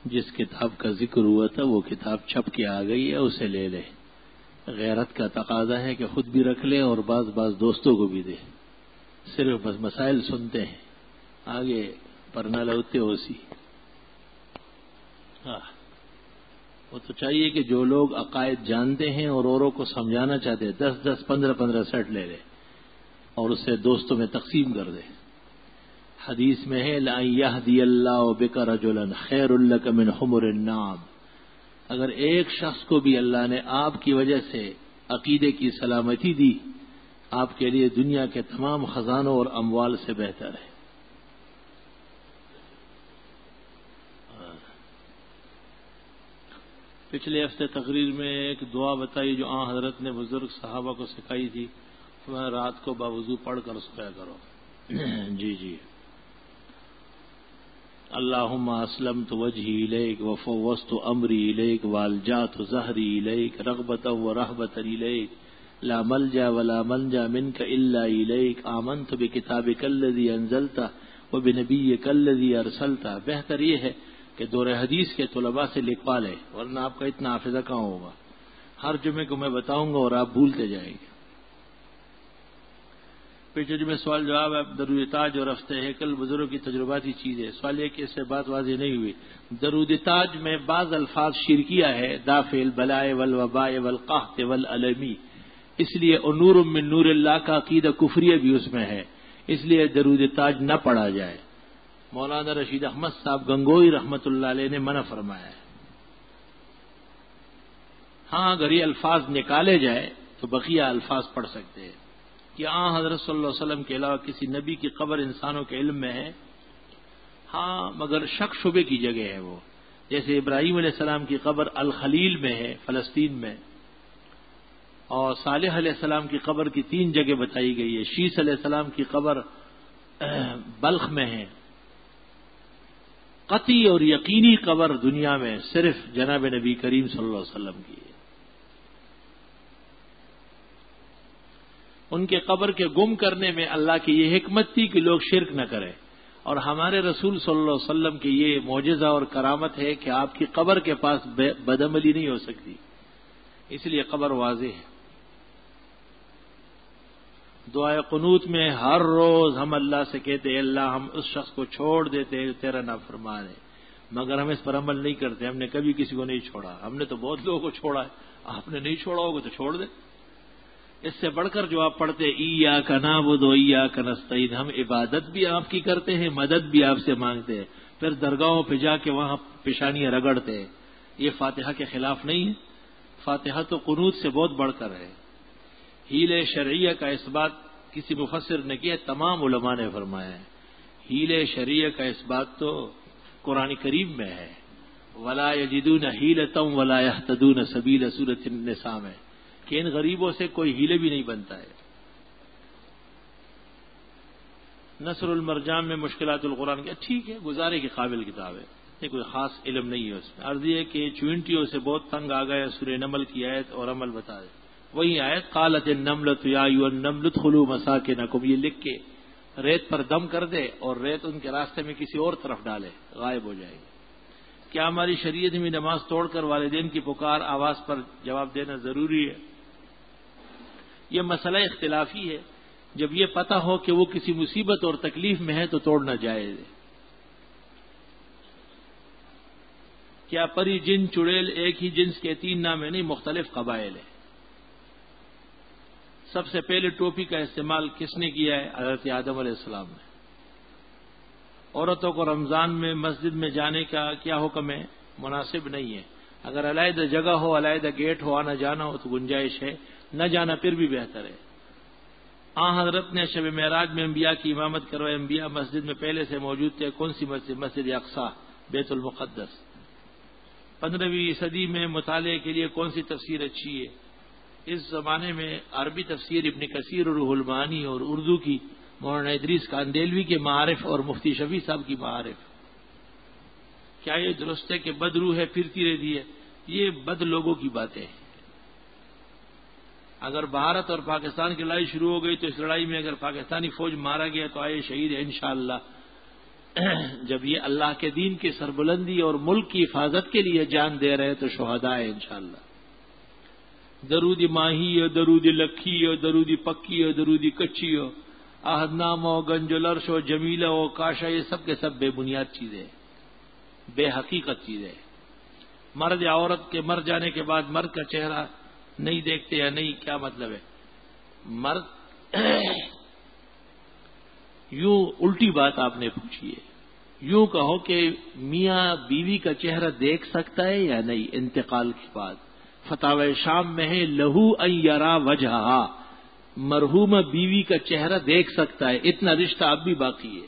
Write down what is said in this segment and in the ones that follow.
جس کتاب کا ذکر ہوا تھا وہ کتاب چھپ کے آ گئی ہے، اسے لے لے۔ غیرت کا تقاضا ہے کہ خود بھی رکھ لے اور بعض دوستوں کو بھی دے۔ صرف بس مسائل سنتے ہیں، آگے پرنا لوتے ہو سی۔ وہ تو چاہیے کہ جو لوگ عقائد جانتے ہیں اور اوروں کو سمجھانا چاہتے ہیں 10 15 سیٹ لے لے اور اسے دوستوں میں تقسیم کر دے۔ حدیث میں ہے لَأَن يَهْدِيَ اللَّهُ بِكَ رَجُلًا خَيْرٌ لَكَ مِنْ حُمُرِ النَّعَمِ۔ اگر ایک شخص کو بھی اللہ نے آپ کی وجہ سے عقیدے کی سلامتی دی، آپ کے لیے دنیا کے تمام خزانوں اور اموال سے بہتر ہے۔ پچھلے ہفتے تقریر میں ایک دعا بتائی جو آن حضرت نے بزرگ صحابہ کو سکھائی تھی، میں رات کو باوضو پڑھ کر سویا کرو۔ جی اللہم اسلمت وجہی الیک وفوضت امری الیک والجأت ظہری الیک رغبتا ورہبتا الیک لا ملجا ولا منجا منک الا الیک آمنت بکتابک الذی انزلت وبنبیک الذی ارسلت۔ بہتر یہ ہے کہ دور حدیث کے طلباء سے لکھوا لے، ورنہ آپ کا اتنا حافظہ کہاں ہوگا۔ ہر جمعے کو میں بتاؤں گا اور آپ بھولتے جائیں گے۔ پچھلے جمعے سوال جواب ہے درود تاج اور رفع ہیکل بزرگوں کی تجرباتی چیز ہے۔ سوال یہ کہ اس سے بات واضح نہیں ہوئی۔ درود تاج میں بعض الفاظ شرکیہ ہے، دافع البلاء والوباء والقحط والالمی، اس لیے نور من نور اللہ کا عقیدہ کفریہ بھی اس میں ہے، اس لیے درود تاج نہ پڑھا جائے۔ مولانا رشید احمد صاحب گنگوئی رحمت اللہ علیہ نے منع فرمایا ہے۔ ہاں اگر یہ الفاظ نکالے جائے تو بقیہ الفاظ پڑھ سکتے ہیں کہ حضرت صلی اللہ علیہ وسلم کے علاوہ کسی نبی کی قبر انسانوں کے علم میں ہے، ہاں مگر شک شبے کی جگہ ہے وہ، جیسے ابراہیم علیہ السلام کی قبر الخلیل میں ہے فلسطین میں، اور صالح علیہ السلام کی قبر کی 3 جگہ بتائی گئی ہے، شیس علیہ السلام کی قبر بلخ میں ہے۔ قطعی اور یقینی قبر دنیا میں صرف جناب نبی کریم صلی اللہ علیہ وسلم کی ہے۔ ان کے قبر کے گم کرنے میں اللہ کی یہ حکمت تھی کہ لوگ شرک نہ کریں، اور ہمارے رسول صلی اللہ علیہ وسلم کی یہ معجزہ اور کرامت ہے کہ آپ کی قبر کے پاس بدعملی نہیں ہو سکتی، اس لیے قبر واضح ہے۔ دعائے قنوت میں ہر روز ہم اللہ سے کہتے ہیں اللہ ہم اس شخص کو چھوڑ دیتے ہیں تیرا نافرمان ہے، مگر ہم اس پر عمل نہیں کرتے۔ ہم نے کبھی کسی کو نہیں چھوڑا، ہم نے تو بہت لوگوں کو چھوڑا ہے، آپ نے نہیں چھوڑا ہوگا تو چھوڑ دے۔ اس سے بڑھ کر جو آپ پڑھتے ایاک نعبد و ایاک نستعین، ہم عبادت بھی آپ کی کرتے ہیں، مدد بھی آپ سے مانگتے ہیں، پھر درگاہوں پہ جا کے وہاں پیشانیاں رگڑتے ہیں۔ یہ فاتحہ کے خلاف نہیں ہے، فاتحہ تو قنوت سے بہت بڑھ کر ہے۔ حیلِ شرعیہ کا اس بات کسی مفسر نے کیا، تمام علماء نے فرمایا ہے۔ حیلِ شرعیہ کا اس بات تو قرآن کریم میں ہے، ولا یجدون حیلۃ ولا یہتدون سبیلا، سورۃ النساء میں، کہ ان غریبوں سے کوئی ہیلے بھی نہیں بنتا ہے۔ نصر المرجان میں مشکلات القرآن کی ٹھیک ہے، گزارے کے قابل کتاب ہے، یہ کوئی خاص علم نہیں ہے اس میں۔ عرض یہ کہ چونٹیوں سے بہت تنگ آ گئے، سورہ نمل کی آیت اور عمل بتا دے، وہی آیت قالت النملۃ یا ایھا النمل ادخلوا مساکنکم، یہ لکھ کے ریت پر دم کر دے اور ریت ان کے راستے میں کسی اور طرف ڈالے، غائب ہو جائے گی۔ کیا ہماری شریعت میں نماز توڑ کر والدین کی پکار آواز پر جواب دینا ضروری ہے؟ یہ مسئلہ اختلافی ہے، جب یہ پتہ ہو کہ وہ کسی مصیبت اور تکلیف میں ہے تو توڑنا جائز ہے۔ کیا پری جن چڑیل ایک ہی جنس کے 3 نام ہیں؟ نہیں، مختلف قبائل ہیں۔ سب سے پہلے ٹوپی کا استعمال کس نے کیا ہے؟ حضرت آدم علیہ السلام نے۔ عورتوں کو رمضان میں مسجد میں جانے کا کیا حکم ہے؟ مناسب نہیں ہے، اگر علیحدہ جگہ ہو، علیحدہ گیٹ ہو، آنا جانا ہو تو گنجائش ہے، نہ جانا پھر بھی بہتر ہے۔ حضرت نے شب معراج میں انبیاء کی امامت کروائی، انبیاء مسجد میں پہلے سے موجود تھے، کون سی مسجد؟ مسجد اقصی، بیت المقدس۔ 15ویں صدی میں مطالعے کے لیے کون سی تفسیر اچھی ہے؟ اس زمانے میں عربی تفسیر ابن کثیر اور روح المعانی، اور اردو کی مولانا ادریس کاندیلوی کے معارف اور مفتی شفیع صاحب کی معارف۔ کیا یہ درست ہے کہ بد روح ہے پھرتی رہتی ہے؟ یہ بد لوگوں کی باتیں ہیں۔ اگر بھارت اور پاکستان کی لڑائی شروع ہو گئی تو اس لڑائی میں اگر پاکستانی فوج مارا گیا تو آئے شہید ہے انشاءاللہ، جب یہ اللہ کے دین کی سربلندی اور ملک کی حفاظت کے لیے جان دے رہے تو شہداء ہیں انشاءاللہ. درودی ماہی ہو، درودی لکھی ہو، درودی پکی ہو، درودی کچی ہو، عہد نامہ ہو، گنجلرش ہو، جمیلہ ہو، کاشا، یہ سب کے سب بے بنیاد چیزیں، بے حقیقت چیزیں. مرد یا عورت کے مر جانے کے بعد مرد کا چہرہ نہیں دیکھتے یا نہیں، کیا مطلب ہے؟ مرد یوں الٹی بات آپ نے پوچھی ہے. یوں کہو کہ میاں بیوی کا چہرہ دیکھ سکتا ہے یا نہیں انتقال کے بعد. فتاوی شام میں ہے لہو ان یرا وجہہا، مرحوم بیوی کا چہرہ دیکھ سکتا ہے. اتنا رشتہ اب بھی باقی ہے.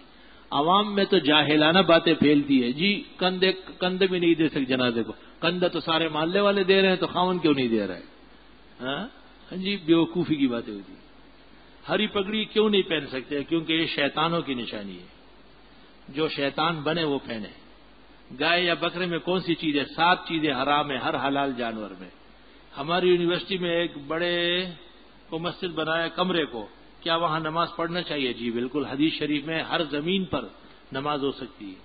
عوام میں تو جاہلانہ باتیں پھیلتی ہے. جی کندھے بھی نہیں دے سکتے جنازے کو، کندھا تو سارے محلے والے دے رہے ہیں تو خاون کیوں نہیں دے رہے؟ ہاں جی، بیوقوفی کی باتیں ہوتی. ہری پگڑی کیوں نہیں پہن سکتے؟ کیونکہ یہ شیطانوں کی نشانی ہے. جو شیطان بنے وہ پہنے. گائے یا بکرے میں کون سی چیز ہے؟ 7 چیزیں حرام ہیں ہر حلال جانور میں. ہماری یونیورسٹی میں ایک بڑے کو مسجد بنایا کمرے کو، کیا وہاں نماز پڑھنا چاہیے؟ جی بالکل، حدیث شریف میں ہر زمین پر نماز ہو سکتی ہے.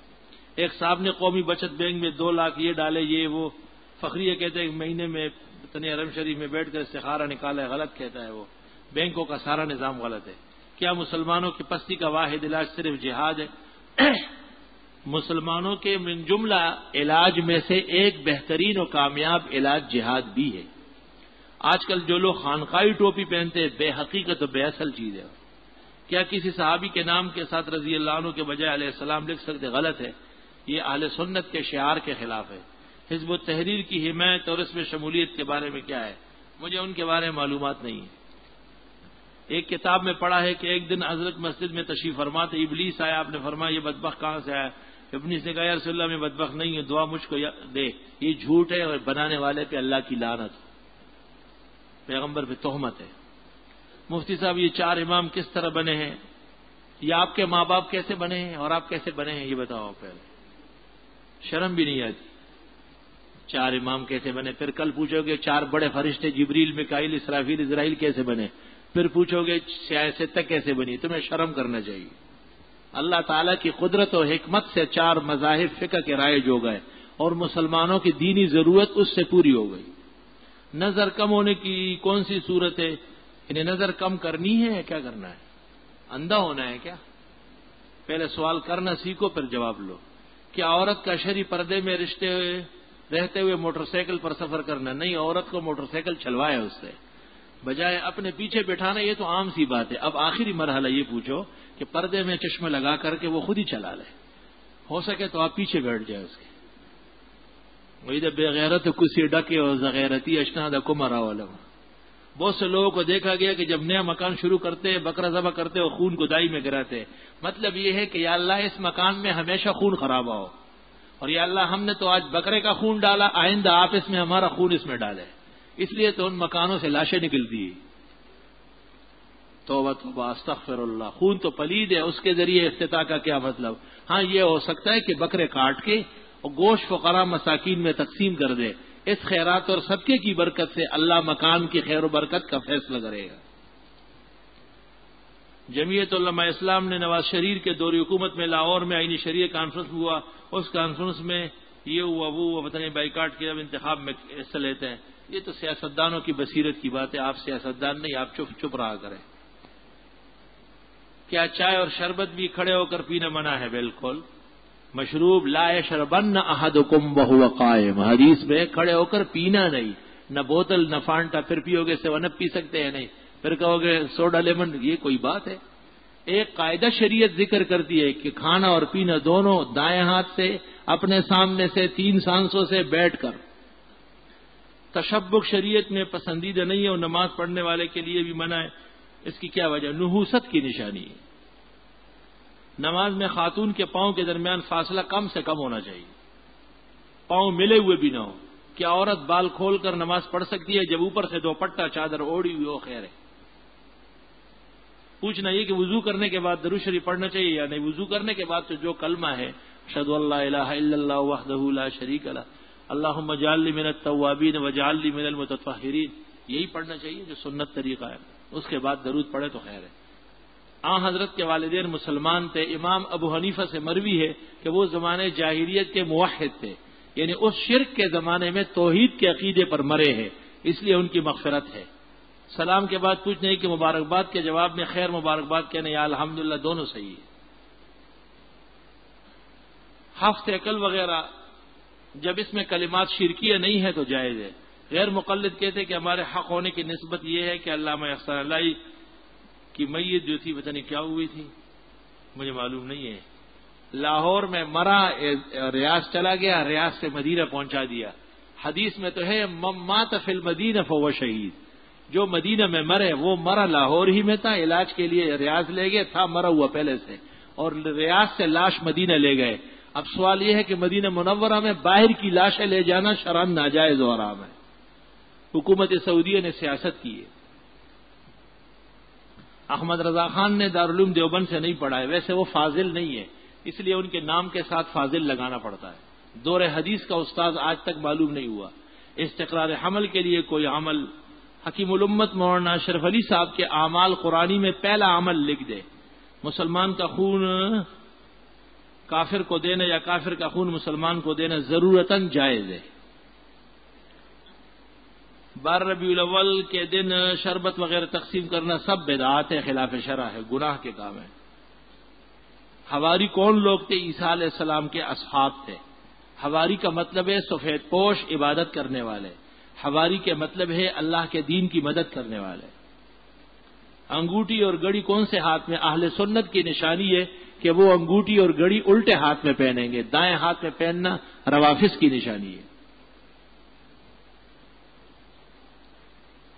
ایک صاحب نے قومی بچت بینک میں 2 لاکھ یہ ڈالے، یہ وہ. فخریہ کہتے ہیں کہ مہینے میں تنی حرم شریف میں بیٹھ کر استخارہ نکالا ہے. غلط کہتا ہے وہ. بینکوں کا سارا نظام غلط ہے. کیا مسلمانوں کی پستی کا واحد علاج صرف جہاد ہے؟ مسلمانوں کے من جملہ علاج میں سے ایک بہترین اور کامیاب علاج جہاد بھی ہے. آج کل جو لوگ خانقاہی ٹوپی پہنتے ہیں بے حقیقت و بے اصل چیز ہے. کیا کسی صحابی کے نام کے ساتھ رضی اللہ عنہ کے بجائے علیہ السلام لکھ سکتے؟ غلط ہے. یہ اہل سنت کے شعار کے خلاف ہے. حزب التحریر کی حمایت اور اس میں شمولیت کے بارے میں کیا ہے؟ مجھے ان کے بارے میں معلومات نہیں ہے. ایک کتاب میں پڑھا ہے کہ ایک دن حضرت مسجد میں تشریف فرما تھے، ابلیس آیا. آپ نے فرمایا یہ بدبخت کہاں سے آیا؟ ابلیس نے کہا یا رسول اللہ میں بدبخت نہیں ہوں، دعا مجھ کو دے. یہ جھوٹ ہے اور بنانے والے پہ اللہ کی لعنت، پیغمبر پہ تہمت ہے. مفتی صاحب یہ 4 امام کس طرح بنے ہیں؟ یہ آپ کے ماں باپ کیسے بنے ہیں اور آپ کیسے بنے ہیں؟ یہ بتاؤ پہلے. شرم بھی نہیں آتی. 4 امام کیسے بنے؟ پھر کل پوچھو گے 4 بڑے فرشتے جبریل، میکائیل، اسرافیل، اسرائیل کیسے بنے؟ پھر پوچھو گے سیاستیں کیسے بنی؟ تمہیں شرم کرنا چاہیے. اللہ تعالیٰ کی قدرت و حکمت سے 4 مذاہب فقہ کے رائج ہو گئے اور مسلمانوں کی دینی ضرورت اس سے پوری ہو گئی. نظر کم ہونے کی کون سی صورت ہے؟ انہیں نظر کم کرنی ہے، کیا کرنا ہے؟ اندھا ہونا ہے کیا؟ پہلے سوال کرنا سیکھو پھر جواب لو. کیا عورت کا شرعی پردے میں رہتے ہوئے موٹر سائیکل پر سفر کرنا؟ نہیں، عورت کو موٹر سائیکل چلوائے اس سے، بجائے اپنے پیچھے بٹھانا. یہ تو عام سی بات ہے. اب آخری مرحلہ یہ پوچھو کہ پردے میں چشمہ لگا کر کے وہ خود ہی چلا لے. ہو سکے تو آپ پیچھے بیٹھ جائے اس کے. وہی تو بے غیرت کسی ڈکے اور زغیرتی اشنا دا کمرا علم. بہت سے لوگوں کو دیکھا گیا کہ جب نیا مکان شروع کرتے، بکرا ذبح کرتے اور خون کو دائی میں گراتے. مطلب یہ ہے کہ یا اللہ اس مکان میں ہمیشہ خون خراب ہو، اور یا اللہ ہم نے تو آج بکرے کا خون ڈالا، آئندہ آپ اس میں ہمارا خون اس میں ڈالے. اس لیے تو ان مکانوں سے لاشیں نکلتی. توبہ توبہ استغفر اللہ. خون تو پلید ہے، اس کے ذریعے افتتاح کا کیا مطلب؟ ہاں یہ ہو سکتا ہے کہ بکرے کاٹ کے اور گوشت فقراء مساکین میں تقسیم کر دے. اس خیرات اور صدقے کی برکت سے اللہ مکان کی خیر و برکت کا فیصلہ کرے گا. جمعیت علماء اسلام نے نواز شریف کے دور حکومت میں لاہور میں آئینی شریعہ کانفرنس ہوا. اس کانفرنس میں یہ ہوا وہ ہوا، پتہ نہیں بائیکاٹ کے اب انتخاب میں حصہ لیتے ہیں. یہ تو سیاستدانوں کی بصیرت کی بات ہے. آپ سیاستدان نہیں، آپ چپ رہا کریں. کیا چائے اور شربت بھی کھڑے ہو کر پینا منع ہے؟ بالکل. مشروب لا یشربن احدکم وهو قائم، حدیث میں کھڑے ہو کر پینا نہیں. نہ بوتل نہ فانٹا. پھر پیو گے 7 پی سکتے ہیں نہیں، پھر کہو گے سوڈا لیمن. یہ کوئی بات ہے؟ ایک قاعدہ شریعت ذکر کرتی ہے کہ کھانا اور پینا دونوں دائیں ہاتھ سے، اپنے سامنے سے 3 سانسوں سے بیٹھ کر. تشبک شریعت میں پسندیدہ نہیں ہے اور نماز پڑھنے والے کے لیے بھی منع ہے. اس کی کیا وجہ؟ نحوست کی نشانی ہے. نماز میں خاتون کے پاؤں کے درمیان فاصلہ کم سے کم ہونا چاہیے، پاؤں ملے ہوئے بھی نہ ہو. کیا عورت بال کھول کر نماز پڑھ سکتی ہے جب اوپر سے دوپٹہ چادر اوڑھی ہوئی ہو؟ خیر ہے. پوچھنا یہ کہ وضو کرنے کے بعد درود شریف پڑھنا چاہیے یا نہیں؟ وضو کرنے کے بعد تو جو کلمہ ہے اشہد ان لا الہ الا اللہ وحدہ لا شریک لہ اللہم اجعلنی من التوابین واجعلنی من المتطہرین، یہی پڑھنا چاہیے جو سنت طریقہ ہے. اس کے بعد درود پڑھے تو خیر ہے. حضرت کے والدین مسلمان تھے. امام ابو حنیفہ سے مروی ہے کہ وہ زمانے جاہلیت کے موحد تھے، یعنی اس شرک کے زمانے میں توحید کے عقیدے پر مرے ہیں، اس لیے ان کی مغفرت ہے. سلام کے بعد کچھ نہیں کہ مبارکباد کے جواب میں خیر مبارکباد کہنے یا الحمدللہ دونوں صحیح ہے. حفظ عقل وغیرہ جب اس میں کلمات شرکیہ نہیں ہے تو جائز ہے. غیر مقلد کہتے کہ ہمارے حق ہونے کی نسبت یہ ہے کہ علامہ احسان اللہ کی میت جو تھی پتہ نہیں کیا ہوئی تھی، مجھے معلوم نہیں ہے، لاہور میں مرا، ریاض چلا گیا، ریاض سے مدینہ پہنچا دیا. حدیث میں تو ہے مات فی المدینہ فہو شہید، جو مدینہ میں مرے وہ مرا لاہور ہی میں تھا، علاج کے لیے ریاض لے گئے، تھا مرا ہوا پہلے سے، اور ریاض سے لاش مدینہ لے گئے. اب سوال یہ ہے کہ مدینہ منورہ میں باہر کی لاشیں لے جانا شرعاً ناجائز و حرام ہے. حکومت سعودیہ نے سیاست کی ہے. احمد رضا خان نے دارالعلوم دیوبند سے نہیں پڑھا ہے، ویسے وہ فاضل نہیں ہے، اس لیے ان کے نام کے ساتھ فاضل لگانا پڑتا ہے. دور حدیث کا استاد آج تک معلوم نہیں ہوا. استقرار حمل کے لیے کوئی عمل حکیم الامت مولانا اشرف علی صاحب کے اعمال قرآنی میں پہلا عمل لکھ دے. مسلمان کا خون کافر کو دینا یا کافر کا خون مسلمان کو دینا ضرورتاً جائز ہے. 12 ربیع الاول کے دن شربت وغیرہ تقسیم کرنا سب بدعات ہے، خلاف شرع ہے، گناہ کے کام ہے. حواری کون لوگ تھے؟ عیسیٰ علیہ السلام کے اصحاب تھے. حواری کا مطلب ہے سفید پوش عبادت کرنے والے. حواری کے مطلب ہے اللہ کے دین کی مدد کرنے والے. انگوٹھی اور گڑی کون سے ہاتھ میں؟ اہل سنت کی نشانی ہے کہ وہ انگوٹھی اور گڑی الٹے ہاتھ میں پہنیں گے، دائیں ہاتھ میں پہننا روافض کی نشانی ہے.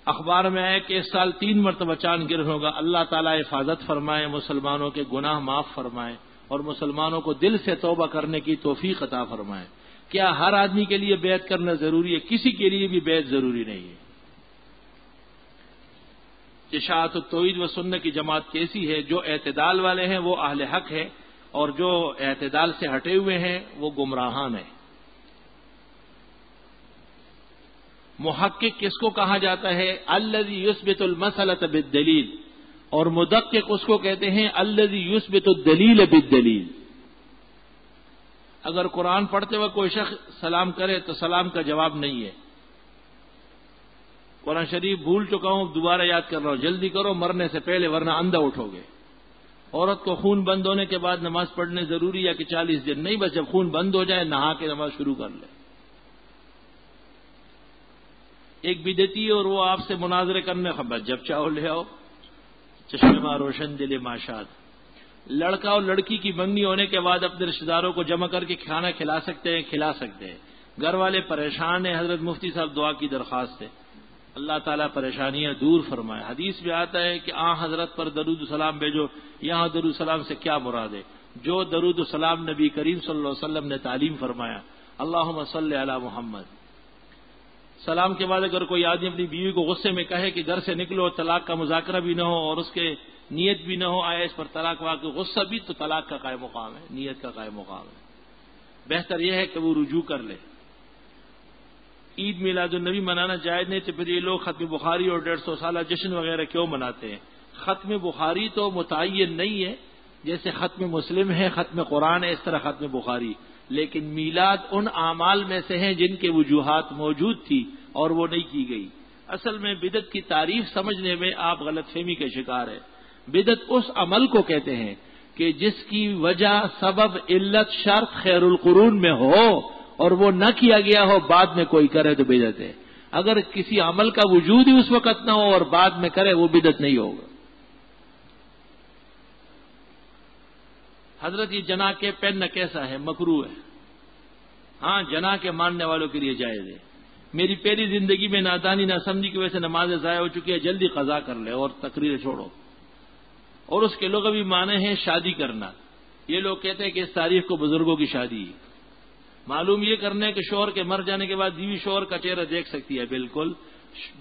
اخبار میں ہے کہ اس سال 3 مرتبہ چاند گرہن ہوگا. اللہ تعالیٰ حفاظت فرمائے، مسلمانوں کے گناہ معاف فرمائے اور مسلمانوں کو دل سے توبہ کرنے کی توفیق عطا فرمائے. کیا ہر آدمی کے لیے بیعت کرنا ضروری ہے؟ کسی کے لیے بھی بیعت ضروری نہیں ہے. اشاعت التوحید و سنت کی جماعت کیسی ہے؟ جو اعتدال والے ہیں وہ اہل حق ہے، اور جو اعتدال سے ہٹے ہوئے ہیں وہ گمراہان ہیں. محقق کس کو کہا جاتا ہے؟ الذی یثبت المسألۃ بالدلیل، اور مدقق اس کو کہتے ہیں الذی یثبت الدلیل بالدلیل. اگر قرآن پڑھتے وقت کوئی شخص سلام کرے تو سلام کا جواب نہیں ہے. قرآن شریف بھول چکا ہوں، دوبارہ یاد کر رہا ہوں، جلدی کرو مرنے سے پہلے ورنہ اندھا اٹھو گے. عورت کو خون بند ہونے کے بعد نماز پڑھنے ضروری ہے کہ 40 دن؟ نہیں، بس جب خون بند ہو جائے نہا کے نماز شروع کر لے. ایک بدعتی اور وہ آپ سے مناظرے کرنے خبر جب چاہو لے آؤ، چشمہ روشن دل ماشاد. لڑکا اور لڑکی کی منگنی ہونے کے بعد اپنے رشتہ داروں کو جمع کر کے کھانا کھلا سکتے ہیں؟ کھلا سکتے ہیں. گھر والے پریشان ہیں، حضرت مفتی صاحب دعا کی درخواست ہے، اللہ تعالیٰ پریشانیاں دور فرمائے. حدیث میں آتا ہے کہ حضرت پر درود السلام بھیجو. یہاں درود السلام سے کیا مراد ہے؟ جو درود السلام نبی کریم صلی اللہ علیہ وسلم نے تعلیم فرمایا، اللہم صلی علی محمد. سلام کے بعد اگر کوئی آدمی اپنی بیوی کو غصے میں کہے کہ گھر سے نکلو، طلاق کا مذاکرہ بھی نہ ہو اور اس کے نیت بھی نہ ہو، آیا اس پر طلاق واقع، غصہ بھی تو طلاق کا قائم مقام ہے، نیت کا قائم مقام ہے. بہتر یہ ہے کہ وہ رجوع کر لے. عید میلاد النبی منانا جائز نہیں تو پھر یہ لوگ ختم بخاری اور 150 سالہ جشن وغیرہ کیوں مناتے ہیں؟ ختم بخاری تو متعین نہیں ہے، جیسے ختم مسلم ہے، ختم قرآن ہے، اس طرح ختم بخاری. لیکن میلاد ان اعمال میں سے ہیں جن کے وجوہات موجود تھی اور وہ نہیں کی گئی. اصل میں بدعت کی تعریف سمجھنے میں آپ غلط فہمی کے شکار ہیں. بدعت اس عمل کو کہتے ہیں کہ جس کی وجہ، سبب، علت، شرط خیر القرون میں ہو اور وہ نہ کیا گیا ہو، بعد میں کوئی کرے تو بدعت ہے. اگر کسی عمل کا وجود ہی اس وقت نہ ہو اور بعد میں کرے، وہ بدعت نہیں ہوگا. حضرت یہ جناح کے پہننا کیسا ہے؟ مکروہ ہے. ہاں، جناح کے ماننے والوں کے لیے جائز ہے. میری پہلی زندگی میں نادانی نہ سمجھی کی وجہ سے نمازیں ضائع ہو چکی ہے، جلدی قضا کر لے اور تقریر چھوڑو. اور اس کے لغوی معنی ہیں شادی کرنا. یہ لوگ کہتے ہیں کہ اس تاریخ کو بزرگوں کی شادی ہے. معلوم یہ کرنے کہ شوہر کے مر جانے کے بعد بیوی شوہر کا چہرہ دیکھ سکتی ہے. بالکل،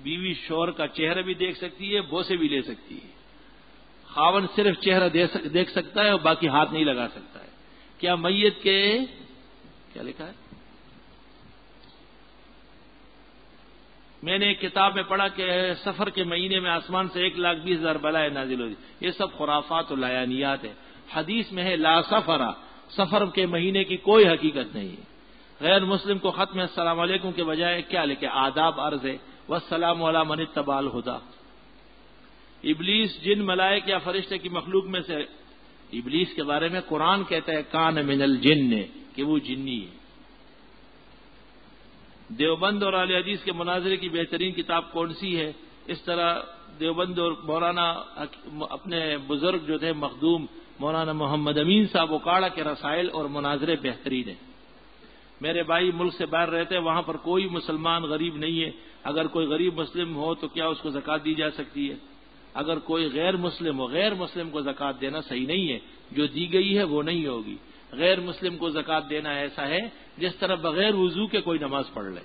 بیوی شوہر کا چہرہ بھی دیکھ سکتی ہے، بوسے بھی لے سکتی ہے. خاوند صرف چہرہ دیکھ سکتا ہے اور باقی ہاتھ نہیں لگا سکتا ہے. کیا میت کے کیا لکھا ہے؟ میں نے ایک کتاب میں پڑھا کہ سفر کے مہینے میں آسمان سے 1,20,000 بلائیں نازل ہوتی. یہ سب خرافات و لایانیات ہے. حدیث میں ہے لا سفرا، سفر کے مہینے کی کوئی حقیقت نہیں ہے. غیر مسلم کو خط میں السلام علیکم کے بجائے کیا لکھے؟ آداب عرض ہے والسلام علی من اتبع الہدی. ابلیس جن ملائکہ یا فرشتے کی مخلوق میں سے، ابلیس کے بارے میں قرآن کہتا ہے کان من الجن، کہ وہ جنی ہے. دیوبند اور اہل حدیث کے مناظرے کی بہترین کتاب کون سی ہے؟ اس طرح دیوبند اور مولانا اپنے بزرگ جو تھے مخدوم مولانا محمد امین صاحب اکاڑا کے رسائل اور مناظرے بہترین ہیں. میرے بھائی ملک سے باہر رہتے ہیں، وہاں پر کوئی مسلمان غریب نہیں ہے. اگر کوئی غریب مسلم ہو تو کیا اس کو زکوٰۃ دی جا سکتی ہے؟ اگر کوئی غیر مسلم ہو، غیر مسلم کو زکوٰۃ دینا صحیح نہیں ہے. جو دی گئی ہے وہ نہیں ہوگی. غیر مسلم کو زکوٰۃ دینا ایسا ہے جس طرح بغیر وضو کے کوئی نماز پڑھ لے.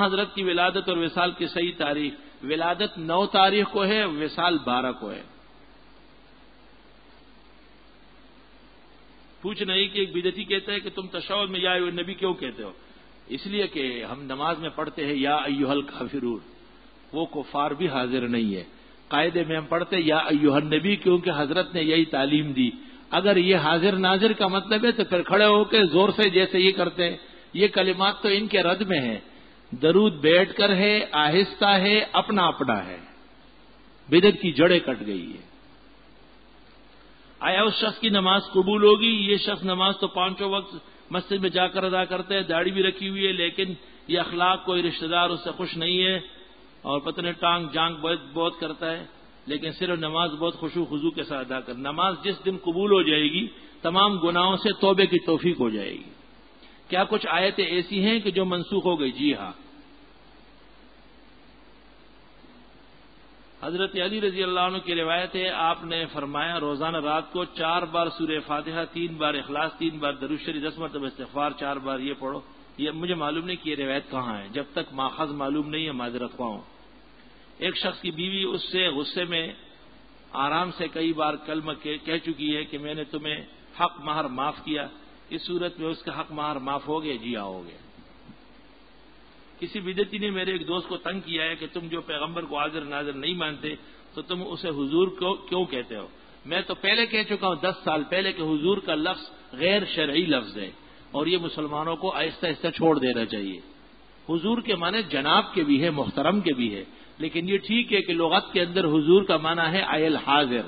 حضرت کی ولادت اور وصال کی صحیح تاریخ، ولادت 9 تاریخ کو ہے، وصال 12 کو ہے. پوچھنا ہی کہ ایک بدعتی کہتا ہے کہ تم تشہد میں یا ایھا النبی کیوں کہتے ہو؟ اس لیے کہ ہم نماز میں پڑھتے ہیں یا ایھا الکافرون، وہ کفار بھی حاضر نہیں ہے. قاعدے میں ہم پڑھتے یا ایھا النبی کیونکہ حضرت نے یہی تعلیم دی. اگر یہ حاضر ناظر کا مطلب ہے تو پھر کھڑے ہو کے زور سے جیسے یہ کرتے ہیں، یہ کلمات تو ان کے رد میں ہیں. درود بیٹھ کر ہے، آہستہ ہے، اپنا اپنا ہے. بدعت کی جڑیں کٹ گئی ہے. آیا اس شخص کی نماز قبول ہوگی؟ یہ شخص نماز تو 5 وقت مسجد میں جا کر ادا کرتے ہیں، داڑھی بھی رکھی ہوئی ہے، لیکن یہ اخلاق کوئی رشتہ دار اس سے خوش نہیں ہے اور پتہ نہیں ٹانگ جانگ بہت کرتا ہے، لیکن صرف نماز بہت خشوع خضوع کے ساتھ ادا کر. نماز جس دن قبول ہو جائے گی تمام گناہوں سے توبے کی توفیق ہو جائے گی. کیا کچھ آیتیں ایسی ہیں کہ جو منسوخ ہو گئی؟ جی ہاں. حضرت علی رضی اللہ عنہ کی روایت ہے، آپ نے فرمایا روزانہ رات کو 4 بار سورہ فاتحہ، 3 بار اخلاص، 3 بار درود شریف، 10 مرتبہ استغفار، 4 بار یہ پڑھو. یہ مجھے معلوم نہیں کہ یہ روایت کہاں ہے. جب تک ماخذ معلوم نہیں ہے معذرت خواہ ہوں. ایک شخص کی بیوی اس سے غصے میں آرام سے کئی بار کلمہ کہہ چکی ہے کہ میں نے تمہیں حق مہر معاف کیا. اس صورت میں اس کا حق مہر معاف ہو گیا؟ جی ہاں ہو گیا. کسی بدعتی نے میرے ایک دوست کو تنگ کیا ہے کہ تم جو پیغمبر کو حاضر ناظر نہیں مانتے تو تم اسے حضور کو کیوں کہتے ہو؟ میں تو پہلے کہہ چکا ہوں 10 سال پہلے کہ حضور کا لفظ غیر شرعی لفظ ہے اور یہ مسلمانوں کو آہستہ آہستہ چھوڑ دینا چاہیے. حضور کے معنی جناب کے بھی ہے، محترم کے بھی ہے، لیکن یہ ٹھیک ہے کہ لغت کے اندر حضور کا معنی ہے ای الحاضر،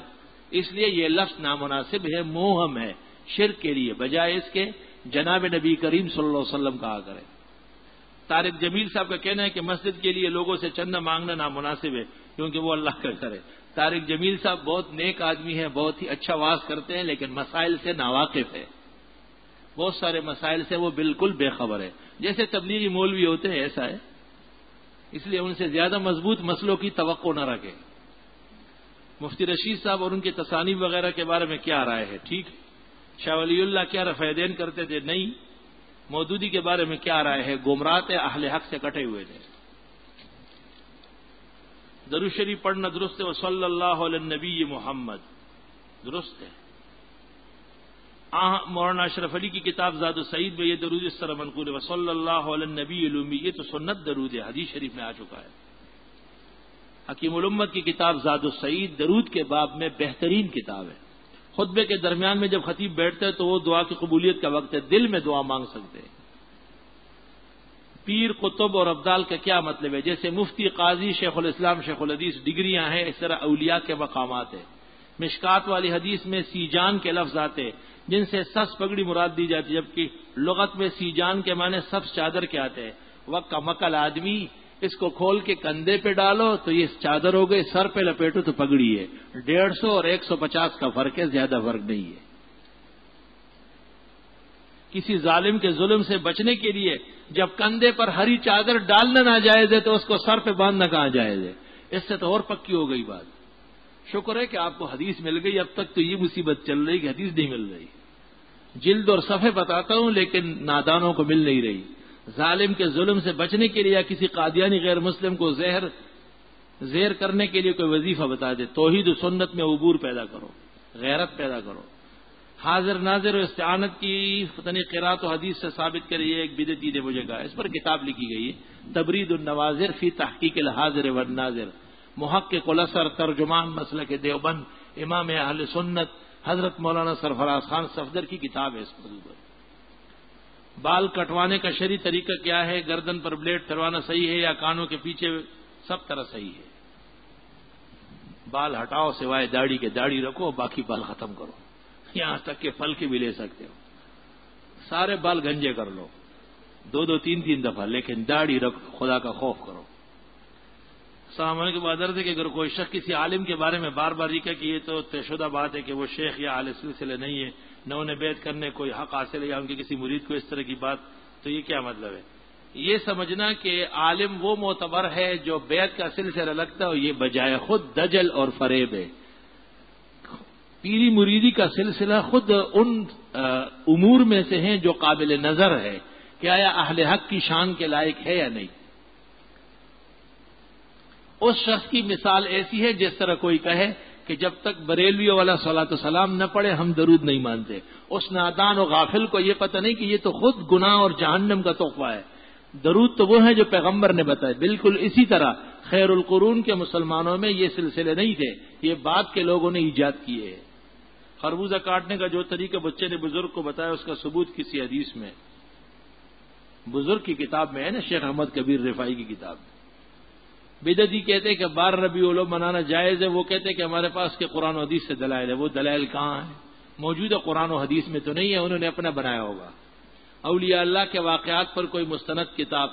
اس لیے یہ لفظ نامناسب ہے، موہم ہے شرک کے لیے. بجائے اس کے جناب نبی کریم صلی اللہ علیہ وسلم کہا کرے. طارق جمیل صاحب کا کہنا ہے کہ مسجد کے لیے لوگوں سے چندہ مانگنا نامناسب ہے کیونکہ وہ اللہ کا گھر ہے. طارق جمیل صاحب بہت نیک آدمی ہیں، بہت ہی اچھا واز کرتے ہیں، لیکن مسائل سے ناواقف ہے. بہت سارے مسائل سے وہ بالکل بے خبر ہے. جیسے تبلیغی مولوی ہوتے ہیں ایسا ہے، اس لیے ان سے زیادہ مضبوط مسئلوں کی توقع نہ رکھیں. مفتی رشید صاحب اور ان کی تصانیف وغیرہ کے بارے میں کیا رائے ہے؟ ٹھیک. شاہ ولی اللہ کیا رفع دین کرتے تھے؟ نہیں. مودودی کے بارے میں کیا رائے ہے؟ گمراہ تھے، اہل حق سے کٹے ہوئے تھے. درود شریف پڑھنا درست ہے، وصلی اللہ علی النبی محمد، درست ہے. مولانا اشرف علی کی کتاب زاد السعید میں یہ درود اس طرح منقول ہے، وصلی اللہ علی النبی الامی. یہ تو سنت درود ہے، حدیث شریف میں آ چکا ہے. حکیم الامت کی کتاب زاد السعید درود کے باب میں بہترین کتاب ہے. خطبے کے درمیان میں جب خطیب بیٹھتے ہیں تو وہ دعا کی قبولیت کا وقت ہے، دل میں دعا مانگ سکتے ہیں. پیر، قطب اور ابدال کا کیا مطلب ہے؟ جیسے مفتی، قاضی، شیخ الاسلام، شیخ الحدیث ڈگریاں ہیں، اس طرح اولیاء کے مقامات ہیں. مشکات والی حدیث میں سیجان کے لفظ آتے جن سے سبز پگڑی مراد دی جاتی، جبکہ لغت میں سیجان کے معنی سبز چادر کے آتے ہیں. وقت مکل آدمی، اس کو کھول کے کندھے پہ ڈالو تو یہ چادر ہو گئی، سر پہ لپیٹو تو پگڑی ہے. 150 اور 150 کا فرق ہے، زیادہ فرق نہیں ہے. کسی ظالم کے ظلم سے بچنے کے لیے جب کندھے پر ہری چادر ڈالنا ناجائز ہے تو اس کو سر پہ باندھنا کہاں جائز ہے؟ اس سے تو اور پکی ہو گئی بات. شکر ہے کہ آپ کو حدیث مل گئی، اب تک تو یہ مصیبت چل رہی کہ حدیث نہیں مل رہی. جلد اور صفحے بتاتا ہوں لیکن نادانوں کو مل نہیں رہی. ظالم کے ظلم سے بچنے کے لیے یا کسی قادیانی غیر مسلم کو زہر کرنے کے لیے کوئی وظیفہ بتا دے. توحید و سنت میں عبور پیدا کرو، غیرت پیدا کرو. حاضر ناظر و استعانت کی پتہ نہیں قرات و حدیث سے ثابت کری ہے، ایک بدعتی نے مجھے کہا، اس پر کتاب لکھی گئی ہے تبرید النواظر فی تحقیق الحاضر والناظر، محقق الاثر ترجمان مسلک دیوبند امام اہل سنت حضرت مولانا سرفراز خان صفدر کی کتاب ہے اس موضوع پر۔ بال کٹوانے کا شرعی طریقہ کیا ہے؟ گردن پر بلیڈ پھروانا صحیح ہے یا کانوں کے پیچھے؟ سب طرح صحیح ہے۔ بال ہٹاؤ سوائے داڑھی کے، داڑھی رکھو، باقی بال ختم کرو، یہاں تک کہ پھل کے بھی لے سکتے ہو، سارے بال گنجے کر لو، دو تین دفعہ، لیکن داڑھی رکھو، خدا کا خوف کرو۔ السلام علیکم، بادر سے کہ اگر کوئی شخص کسی عالم کے بارے میں بار بار یہ کہ یہ تو طے شدہ بات ہے کہ وہ شیخ یا اہل سلسلے نہیں ہے، نہ انہیں بیعت کرنے کوئی حق حاصل ہے یا ان کے کسی مرید کو اس طرح کی بات، تو یہ کیا مطلب ہے؟ یہ سمجھنا کہ عالم وہ معتبر ہے جو بیعت کا سلسلہ لگتا ہے، یہ بجائے خود دجل اور فریب ہے۔ پیری مریدی کا سلسلہ خود ان امور میں سے ہیں جو قابل نظر ہے کہ آیا اہل حق کی شان کے لائق ہے یا نہیں۔ اس شخص کی مثال ایسی ہے جس طرح کوئی کہے کہ جب تک بریلویوں والا صلاۃ وسلام نہ پڑھے ہم درود نہیں مانتے۔ اس نادان و غافل کو یہ پتہ نہیں کہ یہ تو خود گناہ اور جہنم کا تحفہ ہے۔ درود تو وہ ہے جو پیغمبر نے بتائے۔ بالکل اسی طرح خیر القرون کے مسلمانوں میں یہ سلسلے نہیں تھے، یہ بات کے لوگوں نے ایجاد کیے۔ خربوزہ کاٹنے کا جو طریقہ بچے نے بزرگ کو بتایا اس کا ثبوت کسی حدیث میں، بزرگ کی کتاب میں ہے نا، شیخ احمد کبیر رفاعی کی کتاب میں۔ بدعتی کہتے ہیں کہ 12 ربیع الاول منانا جائز ہے، وہ کہتے ہیں کہ ہمارے پاس کے قرآن و حدیث سے دلائل ہے۔ وہ دلائل کہاں ہیں؟ موجودہ قرآن و حدیث میں تو نہیں ہے، انہوں نے اپنا بنایا ہوگا۔ اولیاء اللہ کے واقعات پر کوئی مستند کتاب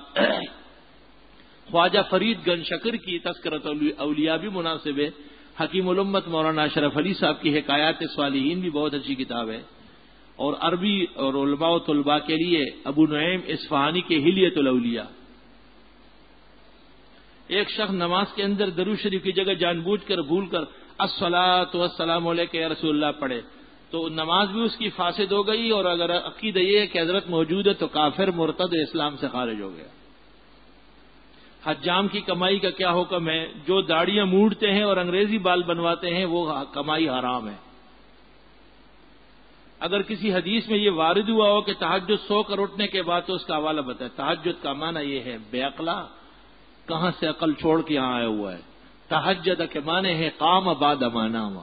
خواجہ فرید گنج شکر کی تذکرۃ اولیاء بھی مناسب ہے۔ حکیم الامت مولانا اشرف علی صاحب کی حکایات صالحین بھی بہت اچھی کتاب ہے، اور عربی اور علماء و طلباء کے لیے ابو نعیم اصفہانی کے حلیۃ الاولیاء۔ ایک شخص نماز کے اندر درود شریف کی جگہ جان بوجھ کر بھول کر الصلاۃ والسلام علیک یا رسول اللہ پڑھے تو نماز بھی اس کی فاسد ہو گئی، اور اگر عقیدہ یہ ہے کہ حضرت موجود ہے تو کافر مرتد اسلام سے خارج ہو گیا۔ حجام کی کمائی کا کیا حکم ہے؟ جو داڑیاں موڑتے ہیں اور انگریزی بال بنواتے ہیں وہ کمائی حرام ہے۔ اگر کسی حدیث میں یہ وارد ہوا ہو کہ تہجد سو کر اٹھنے کے بعد تو اس کا حوالہ بتائے۔ تہجد کا معنی یہ ہے بے عقلا، کہاں سے عقل چھوڑ کے یہاں آیا ہوا ہے۔ تہجد کے معنی ہے قام بعد ما نام۔